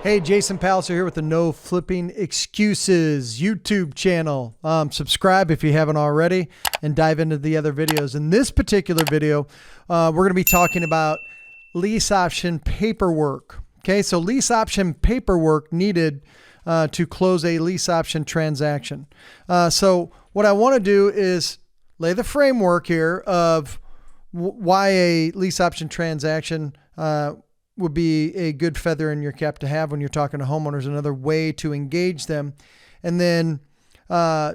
Hey, Jason Palliser here with the No Flipping Excuses YouTube channel. Subscribe if you haven't already and dive into the other videos. In this particular video, we're going to be talking about lease option paperwork. Okay, so lease option paperwork needed to close a lease option transaction. So what I want to do is lay the framework here of why a lease option transaction would be a good feather in your cap to have when you're talking to homeowners, another way to engage them. And then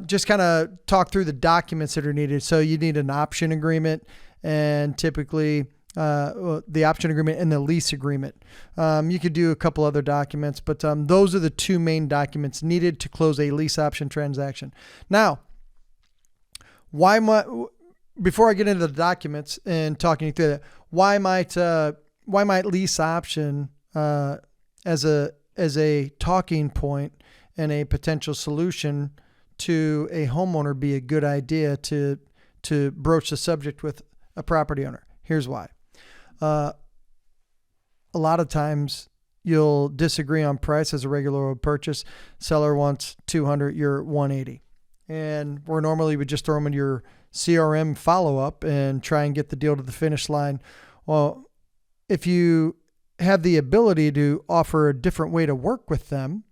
just kind of talk through the documents that are needed. So you need an option agreement and typically the option agreement and the lease agreement. You could do a couple other documents, but those are the two main documents needed to close a lease option transaction. Now, before I get into the documents and talking you through that, why might lease option as a talking point and a potential solution to a homeowner be a good idea to broach the subject with a property owner? Here's why. A lot of times you'll disagree on price as a regular purchase. Seller wants 200, you're 180. And where normally we just throw them in your CRM follow-up and try and get the deal to the finish line. Well, if you have the ability to offer a different way to work with them,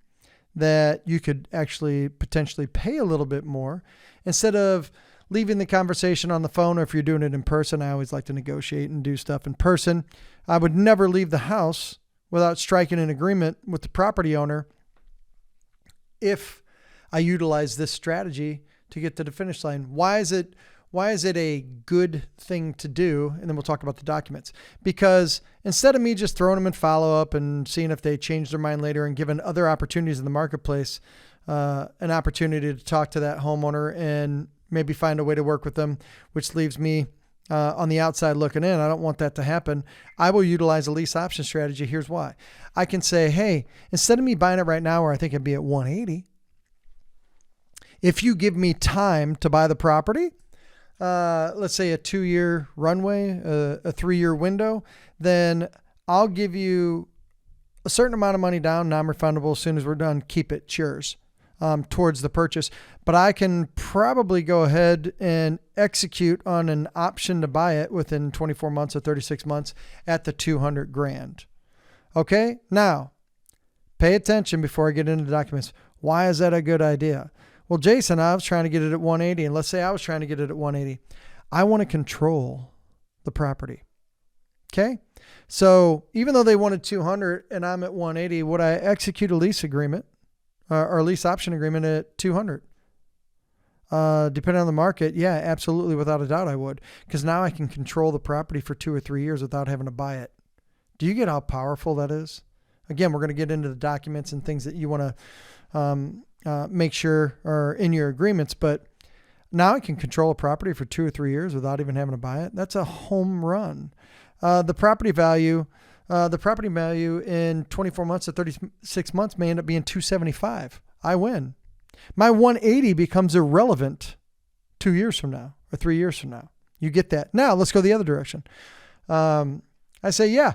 that you could actually potentially pay a little bit more instead of leaving the conversation on the phone, or if you're doing it in person. I always like to negotiate and do stuff in person. I would never leave the house without striking an agreement with the property owner if I utilize this strategy to get to the finish line. Why is it a good thing to do? And then we'll talk about the documents. Because instead of me just throwing them in follow-up and seeing if they change their mind later and giving other opportunities in the marketplace an opportunity to talk to that homeowner and maybe find a way to work with them, which leaves me on the outside looking in. I don't want that to happen. I will utilize a lease option strategy. Here's why. I can say, hey, instead of me buying it right now where I think it'd be at 180, if you give me time to buy the property, let's say a 2-year runway, a 3-year window, then I'll give you a certain amount of money down, non-refundable. As soon as we're done, keep it, it's yours, towards the purchase. But I can probably go ahead and execute on an option to buy it within 24 months or 36 months at the $200,000. Okay. Now pay attention before I get into the documents. Why is that a good idea? Well, Jason, I was trying to get it at 180, and let's say I was trying to get it at 180. I want to control the property. Okay. So even though they wanted 200 and I'm at 180, would I execute a lease agreement or lease option agreement at 200? Depending on the market. Yeah, absolutely. Without a doubt, I would, because now I can control the property for 2 or 3 years without having to buy it. Do you get how powerful that is? Again, we're going to get into the documents and things that you want to, make sure are in your agreements, but now I can control a property for 2 or 3 years without even having to buy it. That's a home run. The property value in 24 months to 36 months may end up being 275. I win. My 180 becomes irrelevant 2 years from now or 3 years from now. You get that. Now let's go the other direction. I say, yeah,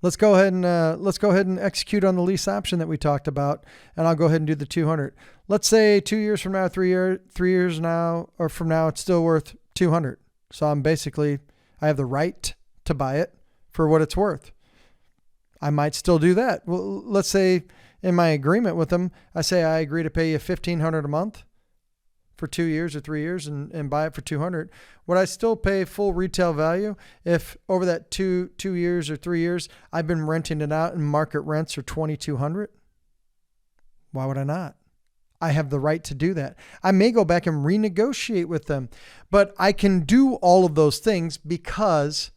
let's go ahead and execute on the lease option that we talked about, and I'll go ahead and do the 200. Let's say 2 years from now, 3 years now, or from now, it's still worth 200. So I have the right to buy it for what it's worth. I might still do that. Well, let's say in my agreement with them, I say I agree to pay you $1,500 a month for 2 years or 3 years and buy it for 200. Would I still pay full retail value if over that two years or 3 years, I've been renting it out and market rents are $2,200? Why would I not? I have the right to do that. I may go back and renegotiate with them, but I can do all of those things because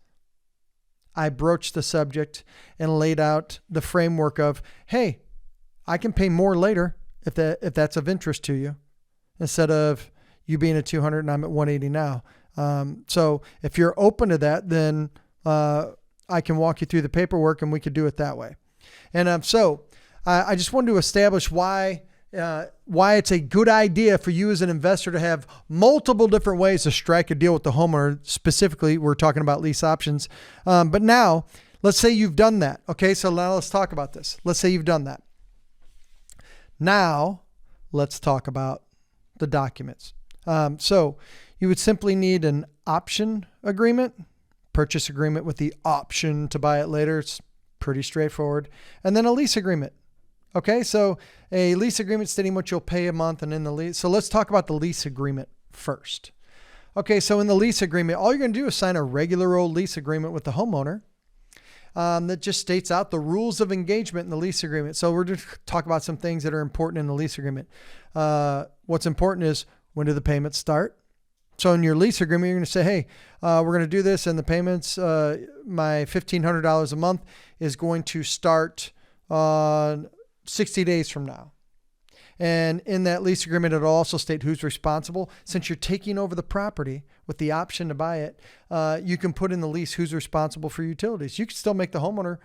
I broached the subject and laid out the framework of, hey, I can pay more later if that's of interest to you, instead of you being at 200 and I'm at 180 now. So if you're open to that, then I can walk you through the paperwork and we could do it that way. And so I just wanted to establish why it's a good idea for you as an investor to have multiple different ways to strike a deal with the homeowner. Specifically, we're talking about lease options. But now let's say you've done that. Okay, so now let's talk about this. Let's say you've done that. Now, let's talk about the documents. So you would simply need an option agreement, purchase agreement with the option to buy it later. It's pretty straightforward. And then a lease agreement. Okay, so a lease agreement stating what you'll pay a month and in the lease. So let's talk about the lease agreement first. Okay, so in the lease agreement, all you're going to do is sign a regular old lease agreement with the homeowner that just states out the rules of engagement in the lease agreement. So we're going to talk about some things that are important in the lease agreement. What's important is, when do the payments start? So in your lease agreement, you're going to say, hey, we're going to do this, and the payments, my $1,500 a month is going to start on 60 days from now. And in that lease agreement, it'll also state who's responsible. Since you're taking over the property with the option to buy it, you can put in the lease who's responsible for utilities. You can still make the homeowner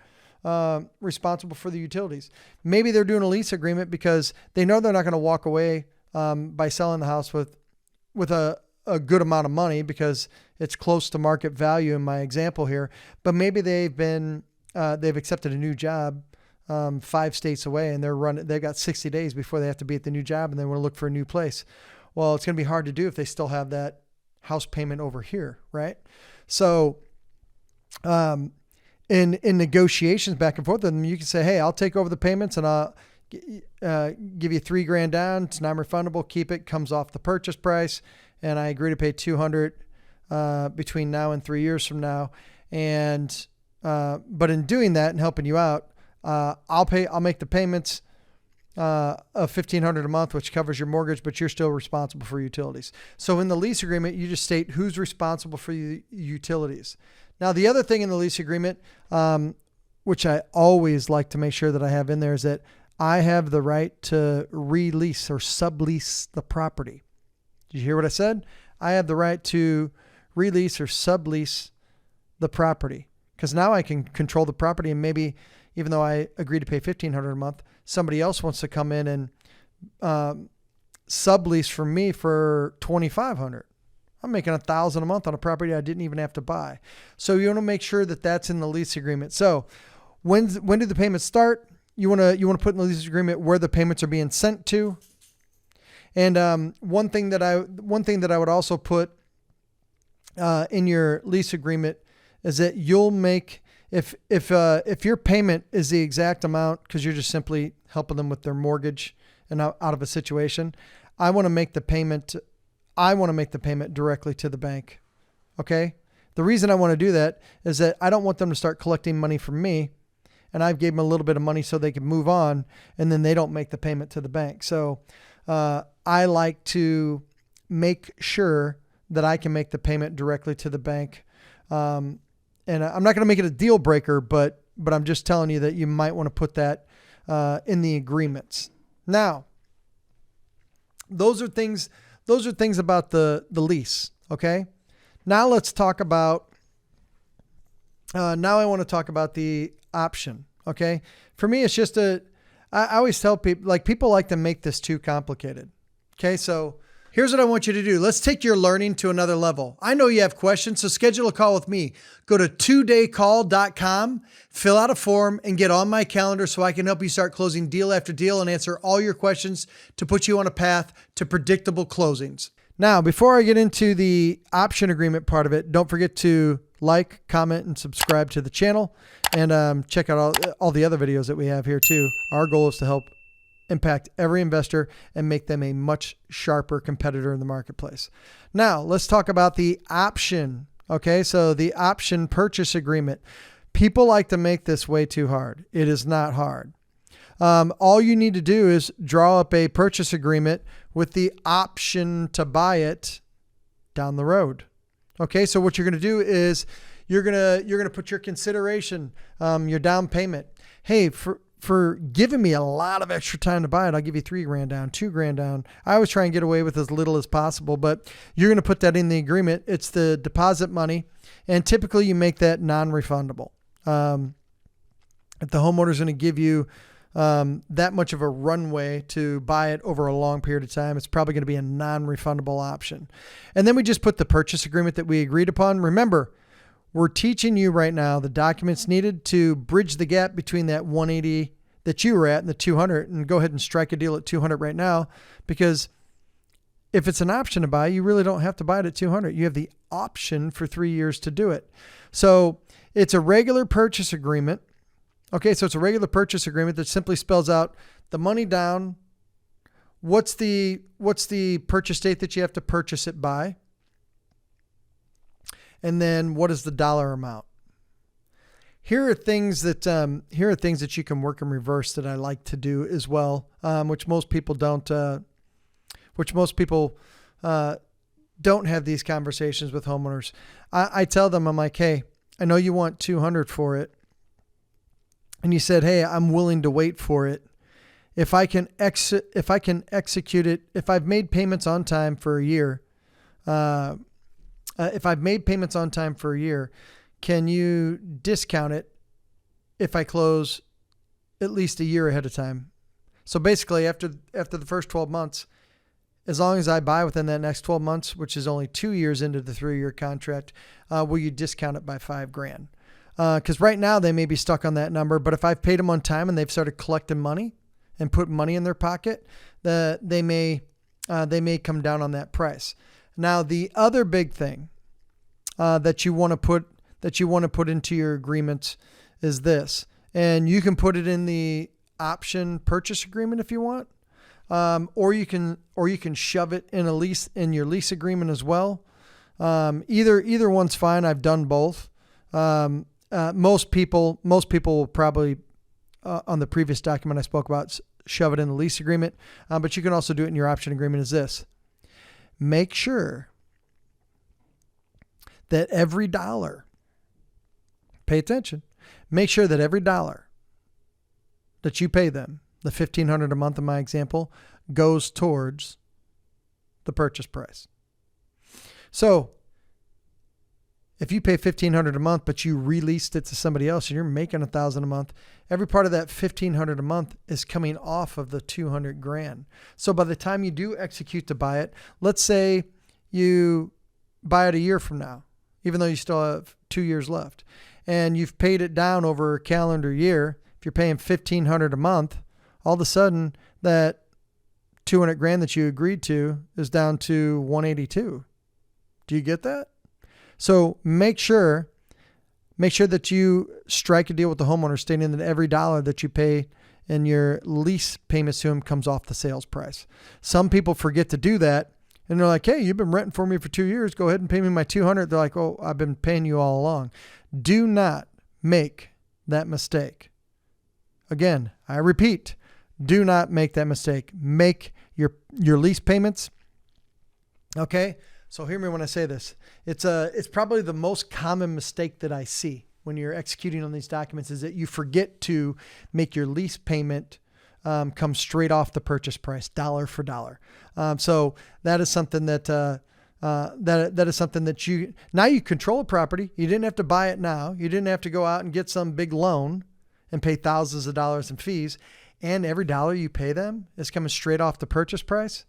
responsible for the utilities. Maybe they're doing a lease agreement because they know they're not going to walk away by selling the house with a good amount of money because it's close to market value in my example here. But maybe they've accepted a new job 5 states away, and they've got 60 days before they have to be at the new job, and they want to look for a new place. Well, it's going to be hard to do if they still have that house payment over here, right? So in negotiations back and forth with them, you can say, hey, I'll take over the payments and I'll give you $3,000 down. It's non-refundable. Keep it. Comes off the purchase price. And I agree to pay $200 between now and 3 years from now. And but in doing that and helping you out, I'll make the payments of $1,500 a month, which covers your mortgage, but you're still responsible for utilities. So in the lease agreement, you just state who's responsible for utilities. Now, the other thing in the lease agreement, which I always like to make sure that I have in there, is that I have the right to release or sublease the property. Did you hear what I said? I have the right to release or sublease the property, because now I can control the property, and maybe even though I agree to pay $1,500 a month, somebody else wants to come in and sublease from me for $2,500. I'm making $1,000 a month on a property I didn't even have to buy. So you want to make sure that that's in the lease agreement. So when do the payments start? You want to put in the lease agreement where the payments are being sent to. And one thing that I would also put in your lease agreement is that you'll make, if your payment is the exact amount, because you're just simply helping them with their mortgage and out of a situation, I want to make the payment directly to the bank. Okay. The reason I want to do that is that I don't want them to start collecting money from me, and I've gave them a little bit of money so they can move on, and then they don't make the payment to the bank. So I like to make sure that I can make the payment directly to the bank. And I'm not going to make it a deal breaker, but I'm just telling you that you might want to put that in the agreements. Now, those are things about the lease. Okay. Now let's talk about, now I want to talk about the option. Okay. For me, it's just I always tell people like to make this too complicated. Okay. So here's what I want you to do. Let's take your learning to another level. I know you have questions, so schedule a call with me. Go to 2daycall.com, fill out a form, and get on my calendar so I can help you start closing deal after deal and answer all your questions to put you on a path to predictable closings. Now, before I get into the option agreement part of it, don't forget to like, comment, and subscribe to the channel, and check out all the other videos that we have here too. Our goal is to help impact every investor and make them a much sharper competitor in the marketplace. Now, let's talk about the option. Okay, so the option purchase agreement. People like to make this way too hard. It is not hard. All you need to do is draw up a purchase agreement with the option to buy it down the road. Okay, so what you're going to do is you're going to put your consideration, your down payment. Hey, for giving me a lot of extra time to buy it, I'll give you $3,000 down, $2,000 down. I always try and get away with as little as possible, but you're going to put that in the agreement. It's the deposit money, and typically you make that non-refundable. If the homeowner's going to give you that much of a runway to buy it over a long period of time, it's probably going to be a non-refundable option. And then we just put the purchase agreement that we agreed upon. Remember, we're teaching you right now the documents needed to bridge the gap between that 180 that you were at and the 200, and go ahead and strike a deal at 200 right now, because if it's an option to buy, you really don't have to buy it at 200. You have the option for 3 years to do it. So it's a regular purchase agreement. Okay, so it's a regular purchase agreement that simply spells out the money down, what's the purchase date that you have to purchase it by, and then what is the dollar amount. Here are things that you can work in reverse that I like to do as well, which most people don't. Don't have these conversations with homeowners. I tell them, I'm like, hey, I know you want 200 for it, and you said, hey, I'm willing to wait for it. If I can execute it, if I've made payments on time for a year, can you discount it if I close at least a year ahead of time? So basically, after the first 12 months, as long as I buy within that next 12 months, which is only 2 years into the 3-year contract, will you discount it by $5,000? Because right now they may be stuck on that number, but if I've paid them on time and they've started collecting money and put money in their pocket, they may come down on that price. Now, the other big thing that you want to put into your agreements is this, and you can put it in the option purchase agreement if you want, or you can shove it in your lease agreement as well. Either one's fine. I've done both. Most people will probably on the previous document I spoke about shove it in the lease agreement, but you can also do it in your option agreement. Is this: make sure that every dollar, pay attention, make sure that every dollar that you pay them, the $1,500 a month in my example, goes towards the purchase price. So if you pay $1,500 a month, but you released it to somebody else and you're making $1,000 a month, every part of that $1,500 a month is coming off of the $200,000. So by the time you do execute to buy it, let's say you buy it a year from now, even though you still have 2 years left, and you've paid it down over a calendar year. If you're paying $1,500 a month, all of a sudden that $200,000 that you agreed to is down to $182,000. Do you get that? So make sure that you strike a deal with the homeowner stating that every dollar that you pay in your lease payments to him comes off the sales price. Some people forget to do that, and they're like, hey, you've been renting for me for 2 years. Go ahead and pay me my $200. They're like, oh, I've been paying you all along. Do not make that mistake. Again, I repeat, do not make that mistake. Make your lease payments. Okay? So hear me when I say this. It's probably the most common mistake that I see when you're executing on these documents is that you forget to make your lease payment come straight off the purchase price, dollar for dollar. So that is something that is something that you control a property. You didn't have to buy it now. You didn't have to go out and get some big loan and pay thousands of dollars in fees. And every dollar you pay them is coming straight off the purchase price.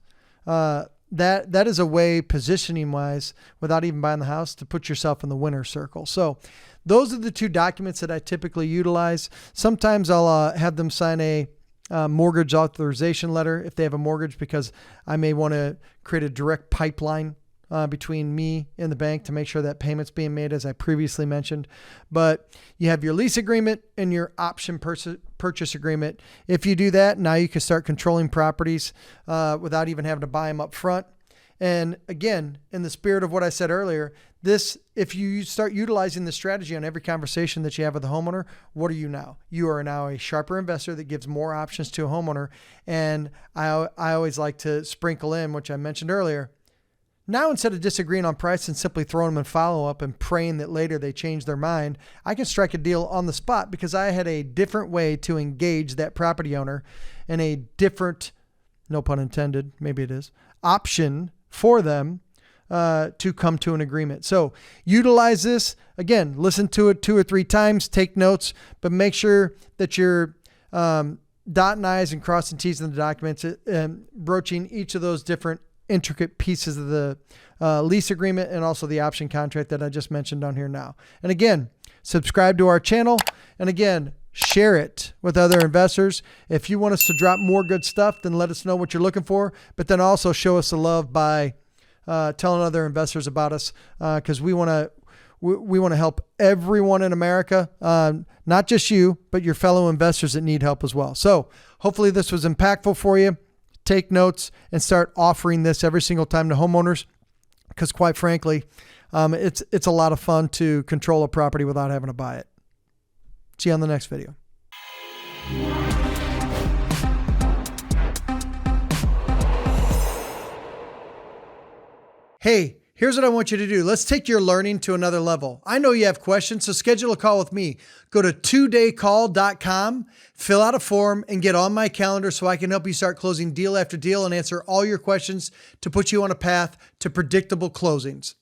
That is a way, positioning wise, without even buying the house, to put yourself in the winner circle. So those are the two documents that I typically utilize. Sometimes I'll have them sign a mortgage authorization letter if they have a mortgage, because I may want to create a direct pipeline between me and the bank to make sure that payment's being made, as I previously mentioned. But you have your lease agreement and your option purchase agreement. If you do that, now you can start controlling properties without even having to buy them up front. And again, in the spirit of what I said earlier, if you start utilizing this strategy on every conversation that you have with the homeowner, what are you now? You are now a sharper investor that gives more options to a homeowner. And I always like to sprinkle in, which I mentioned earlier, now, instead of disagreeing on price and simply throwing them in follow-up and praying that later they change their mind, I can strike a deal on the spot because I had a different way to engage that property owner and a different, no pun intended, maybe it is, option for them to come to an agreement. So utilize this. Again, listen to it 2 or 3 times, take notes, but make sure that you're dotting I's and crossing T's in the documents, broaching each of those different intricate pieces of the lease agreement and also the option contract that I just mentioned on here now. And again, subscribe to our channel. And again, share it with other investors. If you want us to drop more good stuff, then let us know what you're looking for. But then also show us the love by telling other investors about us, because we want to help everyone in America, not just you, but your fellow investors that need help as well. So hopefully this was impactful for you. Take notes and start offering this every single time to homeowners, because quite frankly, it's a lot of fun to control a property without having to buy it. See you on the next video. Hey, here's what I want you to do. Let's take your learning to another level. I know you have questions, so schedule a call with me. Go to todaycall.com, fill out a form, and get on my calendar so I can help you start closing deal after deal and answer all your questions to put you on a path to predictable closings.